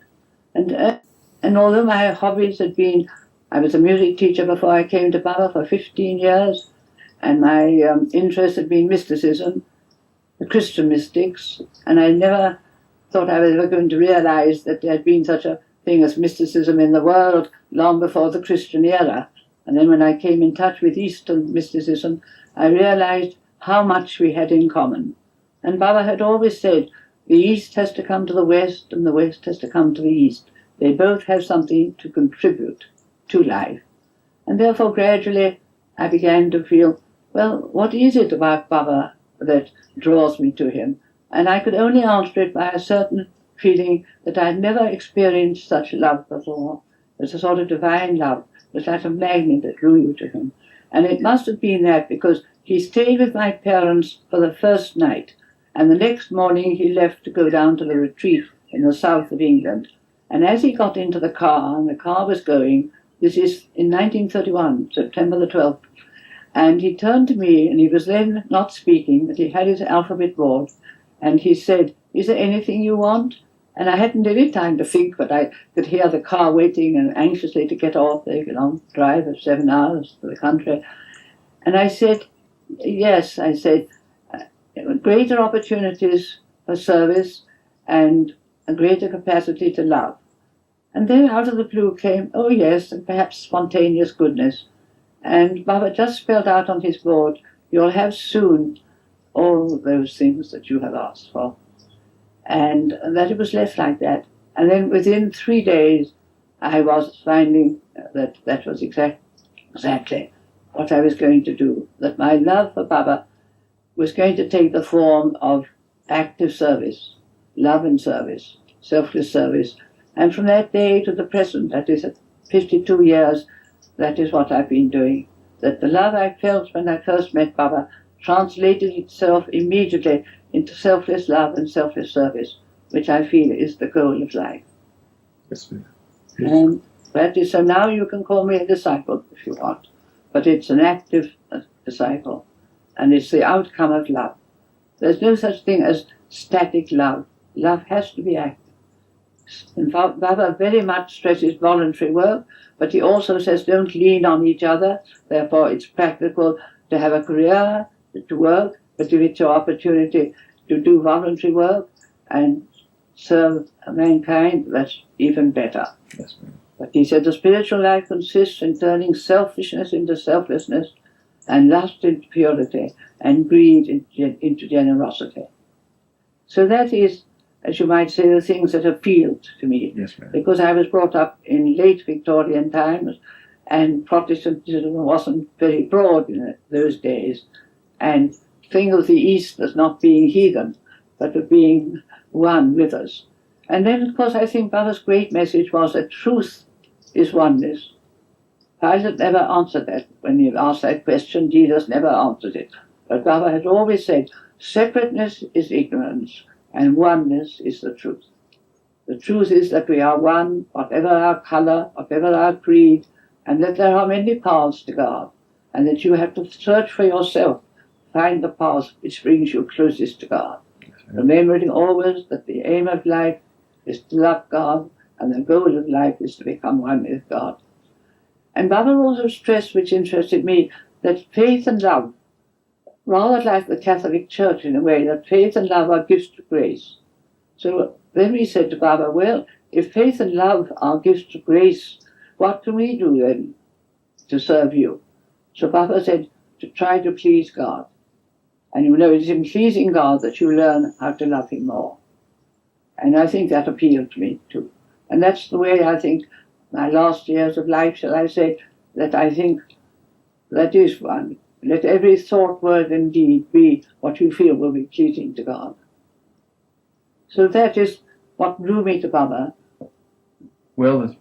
And although my hobbies had been, I was a music teacher before I came to Baba for 15 years, and my interest had been mysticism, the Christian mystics, and I never thought I was ever going to realize that there had been such a thing as mysticism in the world long before the Christian era. And then when I came in touch with Eastern mysticism, I realized how much we had in common. And Baba had always said, the East has to come to the West and the West has to come to the East. They both have something to contribute to life. And therefore gradually I began to feel, well, what is it about Baba that draws me to him? And I could only answer it by a certain feeling that I had never experienced such love before. There's a sort of divine love. There's like a magnet that drew you to him. And it must have been that because he stayed with my parents for the first night, and the next morning he left to go down to the retreat in the south of England. And as he got into the car, and the car was going, this is in 1931, September the 12th, and he turned to me, and he was then not speaking, but he had his alphabet board, and he said, is there anything you want? And I hadn't any time to think, but I could hear the car waiting and anxiously to get off the long drive of 7 hours to the country. And I said, yes, I said, greater opportunities for service and a greater capacity to love. And then out of the blue came, oh yes, and perhaps spontaneous goodness. And Baba just spelled out on his board, you'll have soon all those things that you have asked for. And that it was left like that. And then within 3 days, I was finding that that was exactly what I was going to do, that my love for Baba was going to take the form of active service, love and service, selfless service. And from that day to the present, that is at 52 years, that is what I've been doing. That the love I felt when I first met Baba translated itself immediately into selfless love and selfless service, which I feel is the goal of life. Yes, ma'am. And that is, so now you can call me a disciple if you want, but it's an active disciple, and it's the outcome of love. There's no such thing as static love. Love has to be active. In fact, Baba very much stresses voluntary work, but he also says don't lean on each other. Therefore, it's practical to have a career, to work, but if it's your opportunity to do voluntary work and serve mankind, that's even better. Yes, ma'am. But he said the spiritual life consists in turning selfishness into selflessness, and lust into purity, and greed into generosity. So that is, as you might say, the things that appealed to me. Yes, ma'am. Because I was brought up in late Victorian times, and Protestantism wasn't very broad in those days. And think of the East as not being heathen, but of being one with us. And then, of course, I think Baba's great message was that truth is oneness. Pilate never answered that. When he asked that question, Jesus never answered it. But Baba had always said, separateness is ignorance, and oneness is the truth. The truth is that we are one, whatever our color, whatever our creed, and that there are many paths to God, and that you have to search for yourself, find the path which brings you closest to God. Remembering always that the aim of life is to love God, and the goal of life is to become one with God. And Baba also stressed, which interested me, that faith and love, rather like the Catholic Church in a way, that faith and love are gifts of grace. So then we said to Baba, well, if faith and love are gifts of grace, what can we do then to serve you? So Baba said, to try to please God. And you know, it's in pleasing God that you learn how to love him more. And I think that appealed to me too. And that's the way I think my last years of life, shall I say, that I think that is one. Let every thought, word, and deed be what you feel will be pleasing to God. So that is what drew me to Baba. Well,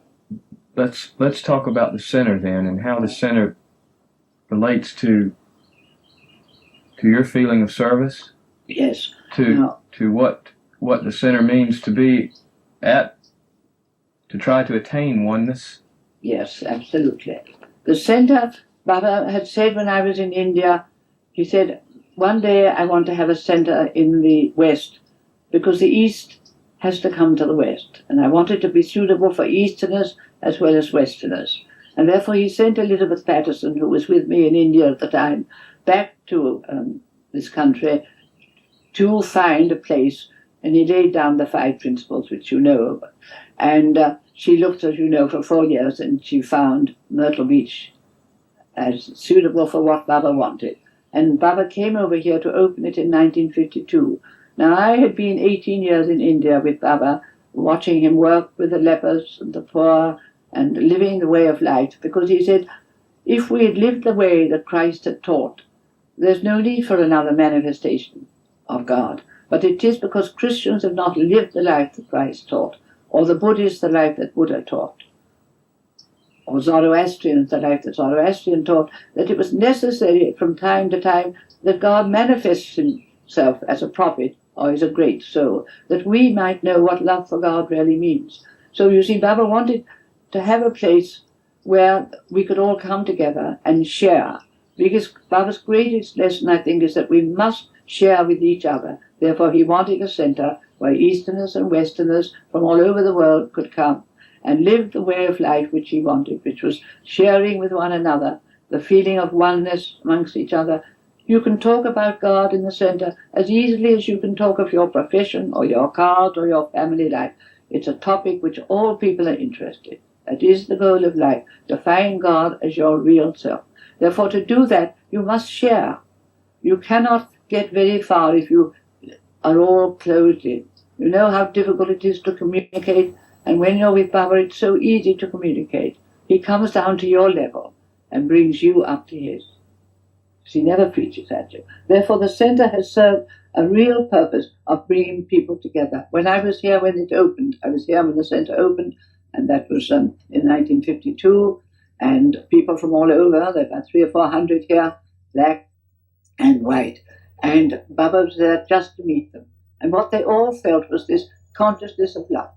let's talk about the center then, and how the center relates to your feeling of service. Yes. To what the center means to be at, to try to attain oneness. Yes, absolutely. The center, Baba had said when I was in India, he said, one day I want to have a center in the West, because the East has to come to the West, and I want it to be suitable for Easterners as well as Westerners. And therefore he sent Elizabeth Patterson, who was with me in India at the time, back to this country to find a place, and he laid down the 5 principles, which you know. And she looked, as you know, for 4 years, and she found Myrtle Beach as suitable for what Baba wanted. And Baba came over here to open it in 1952. Now, I had been 18 years in India with Baba, watching him work with the lepers and the poor and living the way of life, because he said, if we had lived the way that Christ had taught, there's no need for another manifestation of God. But it is because Christians have not lived the life that Christ taught, or the Buddhists the life that Buddha taught, or Zoroastrians the life that Zoroastrian taught, that it was necessary from time to time that God manifests himself as a prophet or as a great soul, that we might know what love for God really means. So you see, Baba wanted to have a place where we could all come together and share, because Baba's greatest lesson, I think, is that we must share with each other. Therefore, he wanted a center where Easterners and Westerners from all over the world could come and live the way of life which he wanted, which was sharing with one another, the feeling of oneness amongst each other. You can talk about God in the center as easily as you can talk of your profession or your cars or your family life. It's a topic which all people are interested in. That is the goal of life, to find God as your real self. Therefore, to do that, you must share. You cannot get very far if you are all closed in. You know how difficult it is to communicate, and when you're with Baba, it's so easy to communicate. He comes down to your level and brings you up to his. He never preaches at you. Therefore, the center has served a real purpose of bringing people together. When I was here when it opened, I was here when the center opened, and that was in 1952, and people from all over, there were 300 or 400 here, black and white, and Baba was there just to meet them. And what they all felt was this consciousness of love.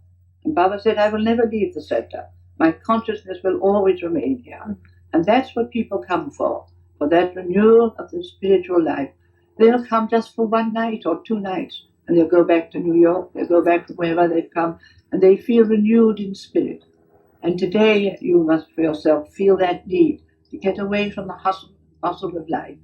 And Baba said, I will never leave the center. My consciousness will always remain here. And that's what people come for that renewal of the spiritual life. They'll come just for 1 night or 2 nights, and they'll go back to New York, they'll go back to wherever they've come, and they feel renewed in spirit. And today you must for yourself feel that need to get away from the hustle of life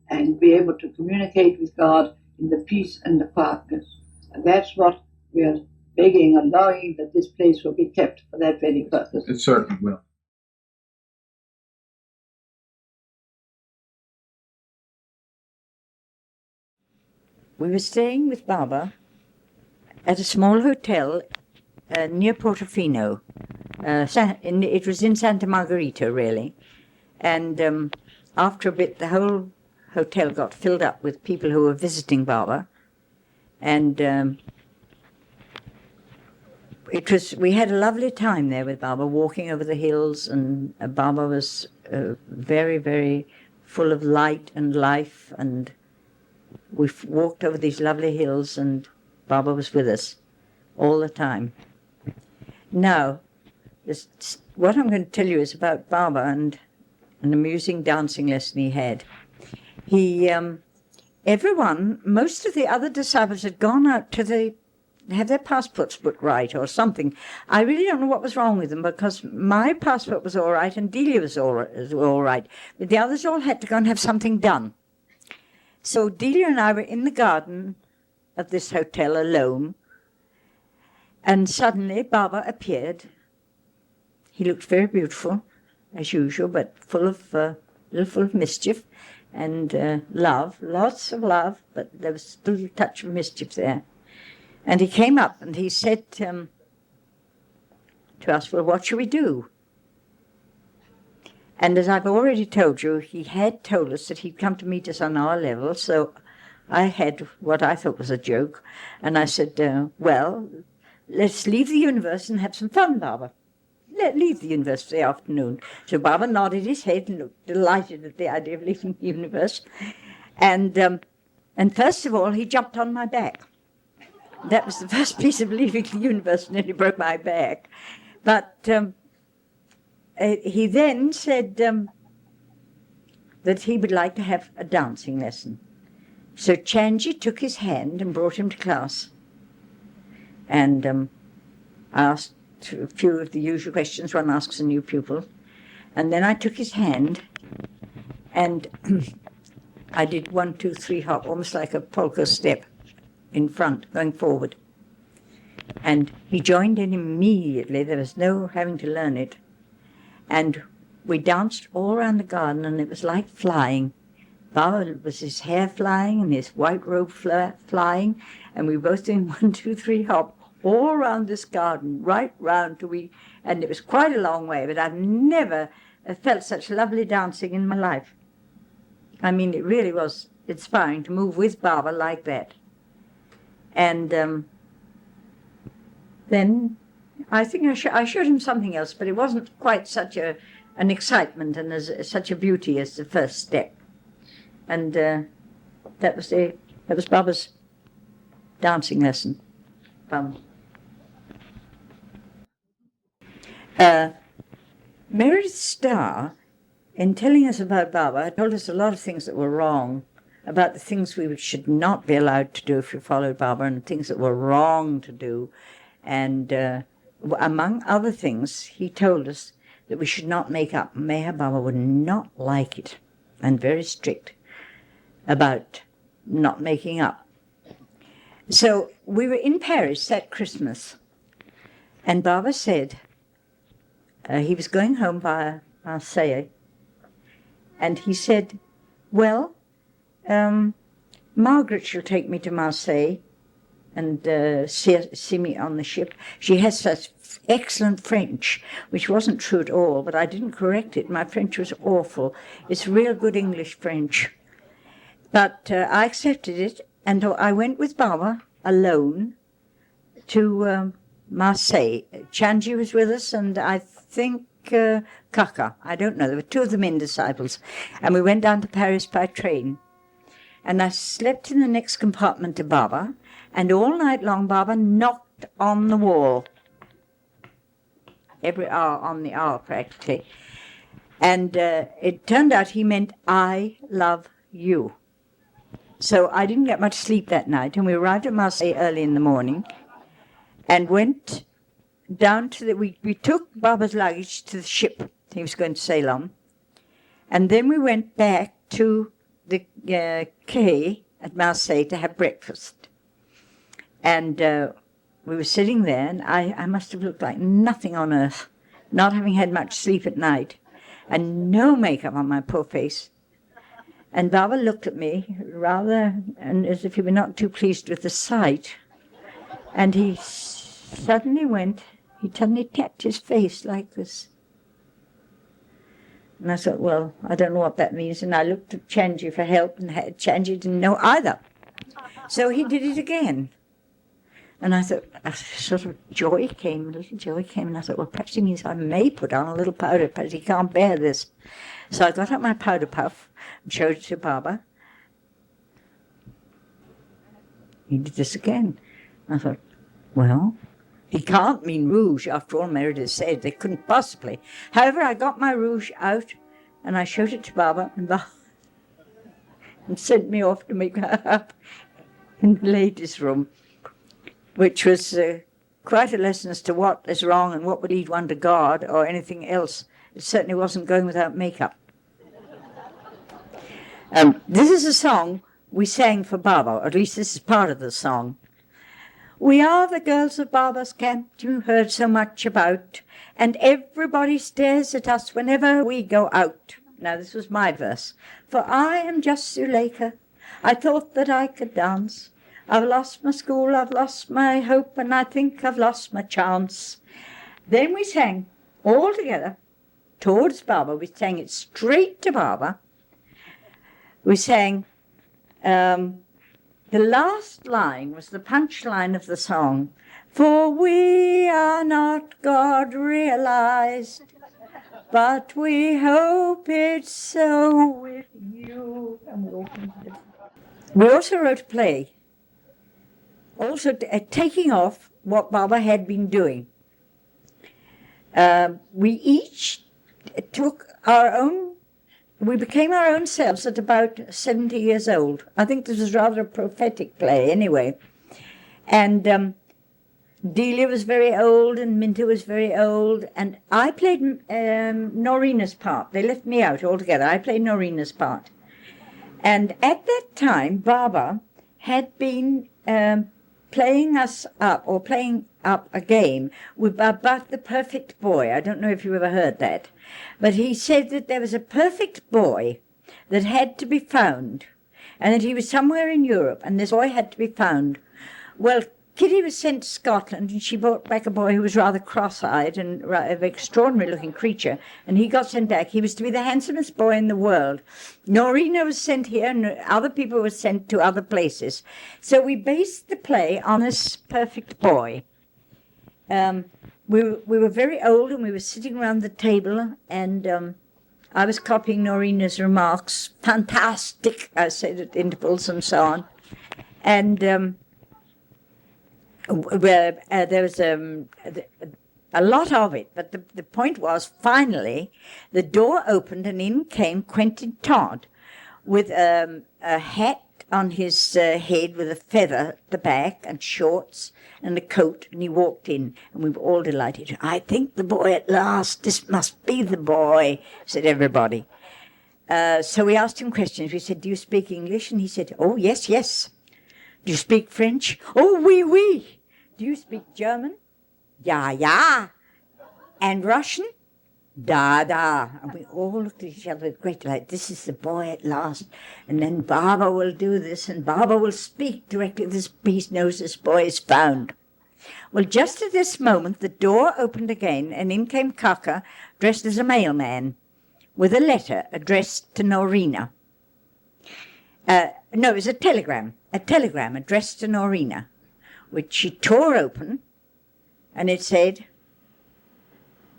and be able to communicate with God in the peace and the quietness. And that's what we are begging and longing, that this place will be kept for that very purpose. It certainly will. We were staying with Baba at a small hotel near Portofino. It was in Santa Margherita, really. And after a bit, the whole hotel got filled up with people who were visiting Baba. And we had a lovely time there with Baba, walking over the hills, and Baba was very, very full of light and life, and we walked over these lovely hills, and Baba was with us all the time. Now, what I'm going to tell you is about Baba and an amusing dancing lesson he had. Most of the other disciples had gone out to have their passports put right or something. I really don't know what was wrong with them, because my passport was all right and Delia was all right. But the others all had to go and have something done. So Delia and I were in the garden of this hotel alone, and suddenly Baba appeared. He looked very beautiful, as usual, but full of mischief and love, lots of love, but there was still a touch of mischief there. And he came up and he said to us, well, what shall we do? And as I've already told you, he had told us that he'd come to meet us on our level, so I had what I thought was a joke, and I said, well, let's leave the universe and have some fun, Baba. Leave the universe for the afternoon. So Baba nodded his head and looked delighted at the idea of leaving the universe. And first of all, he jumped on my back. That was the first piece of leaving the universe, and nearly broke my back. But he then said that he would like to have a dancing lesson. So Chanji took his hand and brought him to class. And I asked a few of the usual questions one asks a new pupil. And then I took his hand and I did 1, 2, 3 hop, almost like a polka step in front, going forward. And he joined in immediately. There was no having to learn it. And we danced all around the garden, and it was like flying. Baba was his hair flying and his white robe flying, and we both doing 1, 2, 3 hop all around this garden, right round to and it was quite a long way, but I've never felt such lovely dancing in my life. I mean, it really was inspiring to move with Baba like that. And then I think I showed him something else, but it wasn't quite such an excitement and such a beauty as the first step. And that was Baba's dancing lesson. Meredith Starr, in telling us about Baba, told us a lot of things that were wrong, about the things we should not be allowed to do if we followed Baba, and things that were wrong to do. And among other things, he told us that we should not make up. Meher Baba would not like it, and very strict about not making up. So we were in Paris that Christmas, and Baba said he was going home via Marseille, and he said, well, Margaret shall take me to Marseille and see me on the ship. She has such excellent French, which wasn't true at all, but I didn't correct it. My French was awful. It's real good English French. But I accepted it, and I went with Baba alone to Marseille. Chanji was with us, and I think Kaka. I don't know. There were 2 of the men disciples. And we went down to Paris by train. And I slept in the next compartment to Baba, and all night long Baba knocked on the wall. Every hour on the hour, practically. And it turned out he meant, I love you. So I didn't get much sleep that night, and we arrived at Marseille early in the morning and went down to we took Baba's luggage to the ship he was going to sail on, and then we went back to the quay at Marseille to have breakfast. And we were sitting there, and I must have looked like nothing on earth, not having had much sleep at night, and no makeup on my poor face. And Baba looked at me rather and as if he were not too pleased with the sight. And he suddenly tapped his face like this. And I thought, well, I don't know what that means. And I looked at Chanji for help, and Chanji didn't know either. So he did it again. And I thought, a sort of joy came, a little joy came, and I thought, well, perhaps he means I may put on a little powder, perhaps he can't bear this. So I got out my powder puff and showed it to Baba. He did this again. I thought, well, He can't mean rouge, after all Meredith said. They couldn't possibly. However, I got my rouge out and I showed it to Baba, and sent me off to make her up in the ladies' room, which was quite a lesson as to what is wrong and what would lead one to God or anything else. It certainly wasn't going without makeup. This is a song we sang for Baba, or at least this is part of the song. We are the girls of Baba's camp you heard so much about, and everybody stares at us whenever we go out. Now, this was my verse. For I am just Zuleika. I thought that I could dance. I've lost my school, I've lost my hope, and I think I've lost my chance. Then we sang all together towards Baba. We sang it straight to Baba. We sang... the last line was the punch line of the song. For we are not God realized, but we hope it's so with you. We also wrote a play, also taking off what Baba had been doing. We each took our own. We became our own selves at about 70 years old. I think this was rather a prophetic play anyway. And Delia was very old and Minta was very old. And I played Norina's part. They left me out altogether. I played Norina's part. And at that time, Baba had been playing us up, or playing up a game about the perfect boy. I don't know if you ever heard that. But he said that there was a perfect boy that had to be found, and that he was somewhere in Europe, and this boy had to be found. Well, Kitty was sent to Scotland, and she brought back a boy who was rather cross-eyed and an extraordinary-looking creature, and he got sent back. He was to be the handsomest boy in the world. Norina was sent here, and other people were sent to other places. So we based the play on this perfect boy. We were very old, and we were sitting around the table, and I was copying Norina's remarks. Fantastic, I said at intervals and so on. And there was a lot of it, but the point was, finally, the door opened, and in came Quentin Todd with a hat on his head with a feather at the back, and shorts, and a coat, and he walked in, and we were all delighted. I think the boy at last, this must be the boy, said everybody. So we asked him questions. We said, do you speak English? And he said, oh, yes, yes. Do you speak French? Oh, oui, oui. Do you speak German? Ja, ja. And Russian? Da, da. And we all looked at each other with great delight. This is the boy at last. And then Baba will do this, and Baba will speak directly. This beast knows this boy is found. Well, just at this moment, the door opened again, and in came Kaka, dressed as a mailman, with a letter addressed to Norina. No, it was a telegram addressed to Norina, which she tore open, and it said,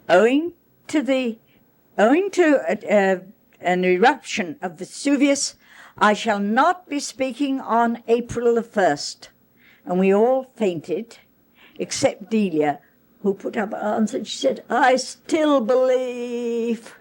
owing to an eruption of Vesuvius, I shall not be speaking on April the 1st. And we all fainted, except Delia, who put up her arms and she said, I still believe.